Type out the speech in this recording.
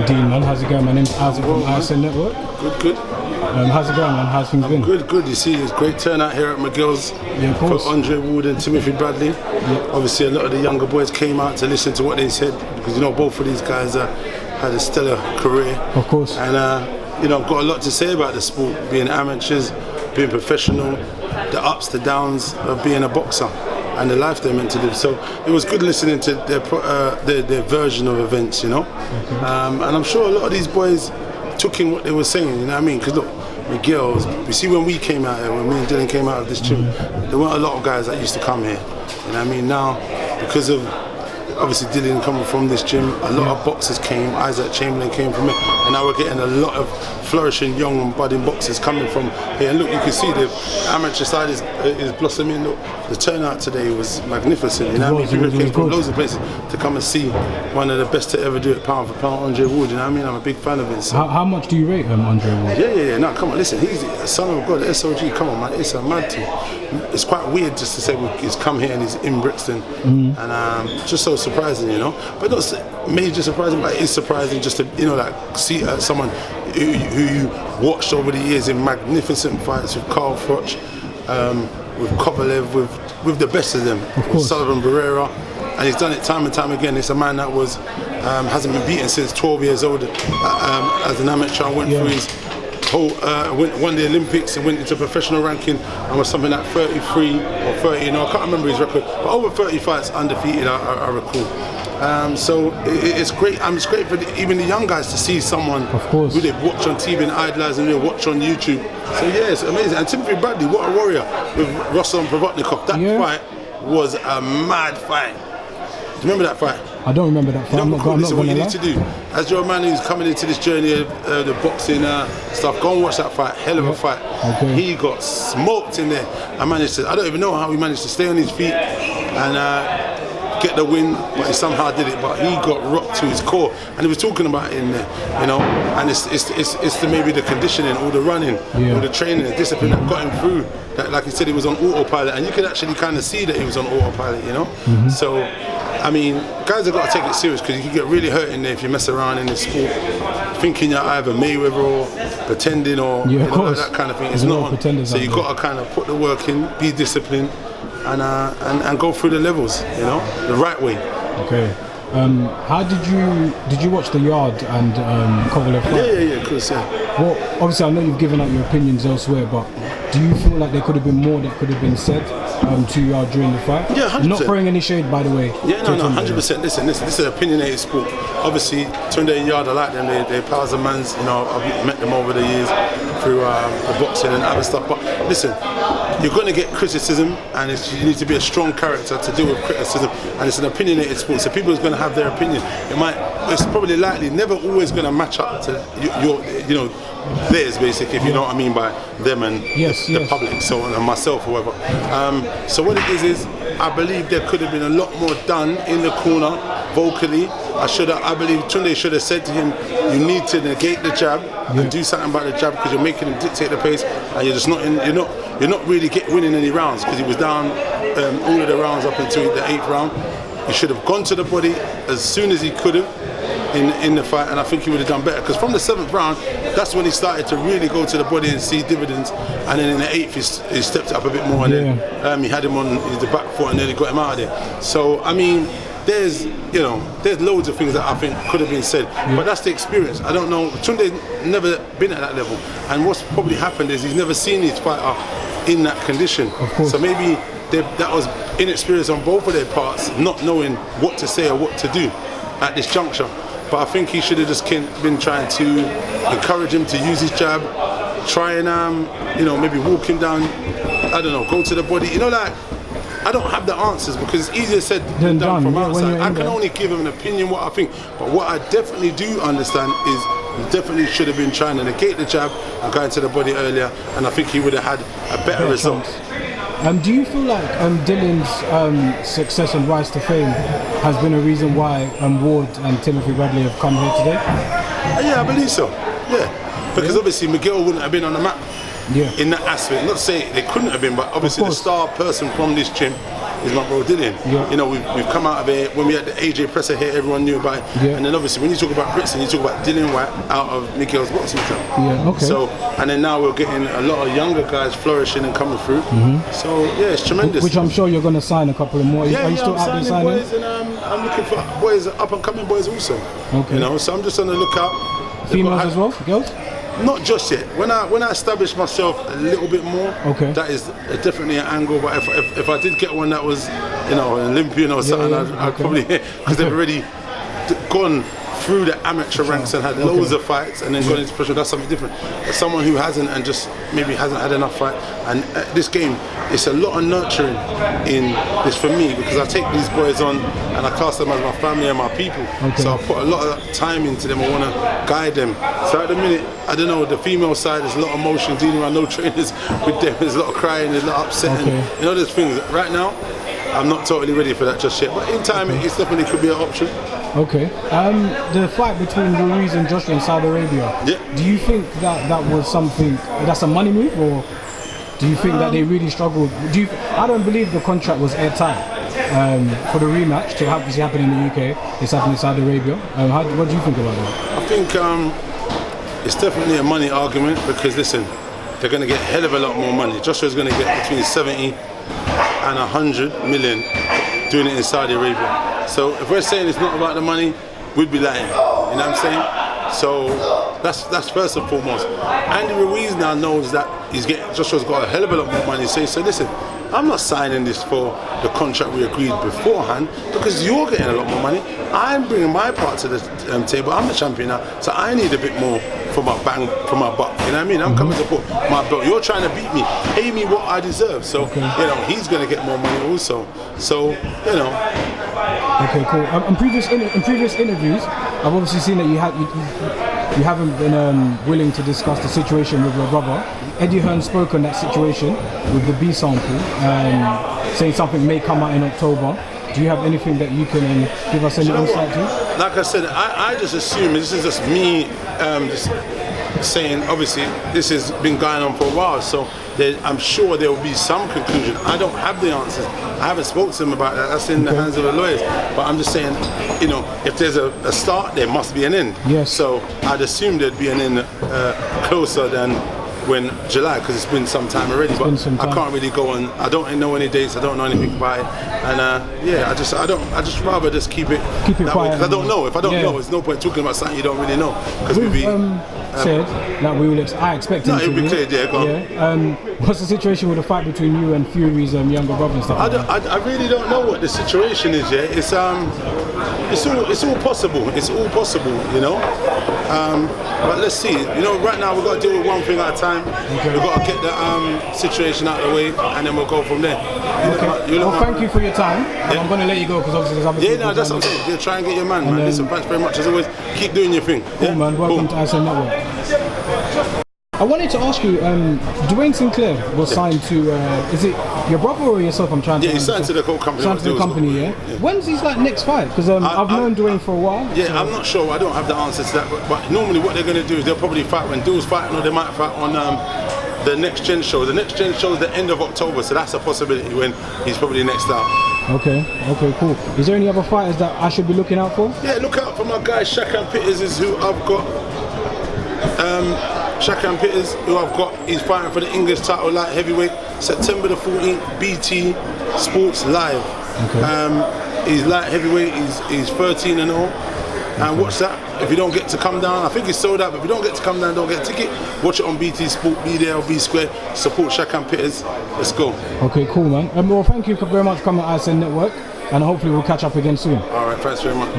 Dean, man. How's it going? My name's Isaac from ISN Network. Good. How's it going, man? How's things been? Good. You see, there's great turnout here at McGill's for Andre Ward and Timothy Bradley. Yeah. Obviously, a lot of the younger boys came out to listen to what they said because both of these guys had a stellar career. Of course. And I've got a lot to say about the sport, being amateurs, being professional, the ups, the downs of being a boxer, and the life they're meant to live. So it was good listening to their version of events, Okay. And I'm sure a lot of these boys took in what they were saying, you know what I mean? Because look, McGill's, you see when we came out here, when me and Dylan came out of this gym, there weren't a lot of guys that used to come here, you know what I mean? Now, because of obviously Dylan coming from this gym, a lot of boxers came, Isaac Chamberlain came from it, and now we're getting a lot of flourishing young and budding boxers coming from here. And look, you can see the amateur side is blossoming. Look, the turnout today was magnificent, you know what I mean? People came from loads of places to come and see one of the best to ever do it pound for pound, Andre Ward, you know what I mean? I'm a big fan of it. So. How much do you rate Andre Ward? Yeah, no, come on, listen, he's a son of God, SOG, come on, man, it's a mad team. It's quite weird just to say he's come here and he's in Brixton, and just so surprising, but not major surprising, but it is surprising just to see someone who you watched over the years in magnificent fights with Carl Froch, with Kovalev, with the best of them, with Sullivan Barrera, and he's done it time and time again. It's a man that hasn't been beaten since 12 years old as an amateur. Went through his whole won the Olympics and went into professional ranking and was something like 33 or 30, I can't remember his record, but over 30 fights undefeated, I recall. So it's great. It's great for even the young guys to see someone who they watch on TV and idolize and they watch on YouTube. So yeah, it's amazing. And Timothy Bradley, what a warrior with Ruslan Provodnikov. That fight was a mad fight. Do you remember that fight? I don't remember that fight. Listen, what you need to do, as you're a man who's coming into this journey of the boxing stuff, go and watch that fight. Hell of a fight. Okay. He got smoked in there. I don't even know how he managed to stay on his feet and get the win, but he somehow did it. But he got rocked to his core, and he was talking about it in there, And it's maybe the conditioning, all the running, all the training, the discipline that got him through. That, like he said, he was on autopilot, and you could actually kind of see that he was on autopilot, So, I mean, guys have got to take it serious because you can get really hurt in there if you mess around in this sport, thinking you're either Mayweather or pretending or that kind of thing. It's not on. So you got to kind of put the work in, be disciplined, and go through the levels, the right way. Okay. How did you watch the Yard and Kovalev fight? Yeah, of course, yeah. Well, obviously I know you've given out your opinions elsewhere, but do you feel like there could have been more that could have been said to Yard during the fight? Yeah, 100%. Not throwing any shade, by the way. Yeah, no, 100%. Listen, this is an opinionated sport. Obviously, Tunde and Yard, I like them. They're pals of mans. I've met them over the years through the boxing and other stuff. But listen, you're going to get criticism, and you need to be a strong character to deal with criticism. And it's an opinionated sport, so people are going to have their opinion. It's probably likely never always going to match up to theirs, basically, if you know what I mean by them and the public, so and myself or whatever. So what it is I believe there could have been a lot more done in the corner vocally. I believe Tunde should have said to him, you need to negate the jab and do something about the jab because you're making him dictate the pace, and you're just not really winning any rounds because he was down all of the rounds up until the 8th round. He should have gone to the body as soon as he could have in the fight, and I think he would have done better because from the 7th round, that's when he started to really go to the body and see dividends, and then in the 8th he stepped up a bit more, and then he had him on the back foot and then he got him out of there. So I mean, there's loads of things that I think could have been said, but that's the experience. I don't know, Tunde's never been at that level, and what's probably happened is he's never seen his fighter in that condition. So maybe that was inexperience on both of their parts, not knowing what to say or what to do at this juncture. But I think he should have just been trying to encourage him to use his jab, try and maybe walk him down, I don't know, go to the body, I don't have the answers because it's easier said than done from outside. I can only give him an opinion what I think, but what I definitely do understand is he definitely should have been trying to negate the jab and going to the body earlier, and I think he would have had a better result. Do you feel like Dylan's success and rise to fame has been a reason why Ward and Timothy Bradley have come here today? Yeah, I believe so. Yeah, because obviously McGill wouldn't have been on the map in that aspect. Not to say they couldn't have been, but obviously the star person from this gym is my bro Dylan. Yeah. You know, we've come out of it when we had the AJ Presser here, everyone knew about it. Yeah. And then obviously when you talk about Brixton, you talk about Dylan Whyte out of Miguel's boxing club. Yeah, okay. So, and then now we're getting a lot of younger guys flourishing and coming through. So yeah, it's tremendous. Which I'm sure you're going to sign a couple of more. Yeah, Are you still I'm out there signing signing? boys, and I'm looking for boys, up and coming boys also. Okay. You know, so I'm just on the lookout. Females as well, girls? Not just yet. When I establish myself a little bit more, okay, that is definitely an angle. But if I did get one that was, you know, an Olympian or something, I'd probably, because they've already gone through the amateur ranks and had loads of fights and then gone into professional, that's something different. But someone who hasn't and just maybe hasn't had enough fight, and this game, it's a lot of nurturing in this for me, because I take these boys on and I class them as my family and my people. So I put a lot of time into them. I want to guide them. So at the minute, I don't know, the female side, there's a lot of emotion dealing with no trainers with them. There's a lot of crying, there's a lot of upsetting. You know, there's things. Right now, I'm not totally ready for that just yet. But in time, it definitely could be an option. Okay. The fight between Ruiz and Joshua in Saudi Arabia. Yeah. Do you think that was something that's a money move, or do you think that they really struggled? I don't believe the contract was airtight for the rematch to happen in the UK. It's happening in Saudi Arabia. What do you think about that? I think it's definitely a money argument, because listen, they're going to get a hell of a lot more money. Joshua's going to get between 70 and 100 million doing it in Saudi Arabia. So if we're saying it's not about the money, we'd be lying. You know what I'm saying? So that's first and foremost. Andy Ruiz now knows that Joshua's got a hell of a lot more money. So listen, I'm not signing this for the contract we agreed beforehand, because you're getting a lot more money. I'm bringing my part to the table. I'm the champion now, so I need a bit more for my for my buck. You know what I mean? I'm coming to put my belt. You're trying to beat me. Pay me what I deserve. So you know, he's going to get more money also. So you know. Okay, cool. In previous interviews, I've obviously seen that you haven't been willing to discuss the situation with your brother. Eddie Hearn spoke on that situation with the B sample, saying something may come out in October. Do you have anything that you can give us any insight to? Like I said, I just assume, this is just me just saying, obviously this has been going on for a while, so I'm sure there will be some conclusion. I don't have the answers. I haven't spoken to them about that. That's in the hands of the lawyers. But I'm just saying, you know, if there's a start, there must be an end. Yes. So I'd assume there'd be an end closer than when July, because it's been some time already. But I can't really go on. I don't know any dates. I don't know anything about it. And yeah, I just rather just keep it quiet, because I don't know. If I don't know, there's no point talking about something you don't really know. Because we'll be said that I expect him to it'll be cleared. Yeah, go on. What's the situation with the fight between you and Fury's younger brother and stuff? I really don't know what the situation is yet. It's all possible. It's all possible, you know. But let's see. You know, right now we've got to deal with one thing at a time. We've got to get the situation out of the way, and then we'll go from there. Well, thank you for your time. I'm going to let you go, because obviously there's other people. Yeah, no, that's what I'm saying. Yeah, try and get your man, man. Listen, thanks very much as always. Keep doing your thing. Cool, man. Welcome to ISN Network. I wanted to ask you, Dwayne Sinclair was signed to, is it your brother or yourself? I'm trying to he's signed to the company. Signed to the company, yeah? When's his next fight? Because I've known Dwayne for a while. Yeah, so. I'm not sure. I don't have the answer to that. But normally what they're going to do is they'll probably fight when Dill's fighting, or they might fight on the Next Gen show. The Next Gen show is the end of October, so that's a possibility when he's probably next out. Okay, cool. Is there any other fighters that I should be looking out for? Yeah, look out for my guy Shakan Pitters, is who I've got. Shakan Pitters, who I've got, he's fighting for the English title light heavyweight, September the 14th, BT Sports Live. He's light heavyweight, he's 13-0. And watch that. If you don't get to come down, I think it's sold out, but if you don't get to come down, don't get a ticket. Watch it on BT Sport, be there or be square. Support Shakan Pitters. Let's go. Okay, cool, man. Well, thank you very much for coming to ISN Network, and hopefully we'll catch up again soon. All right, thanks very much.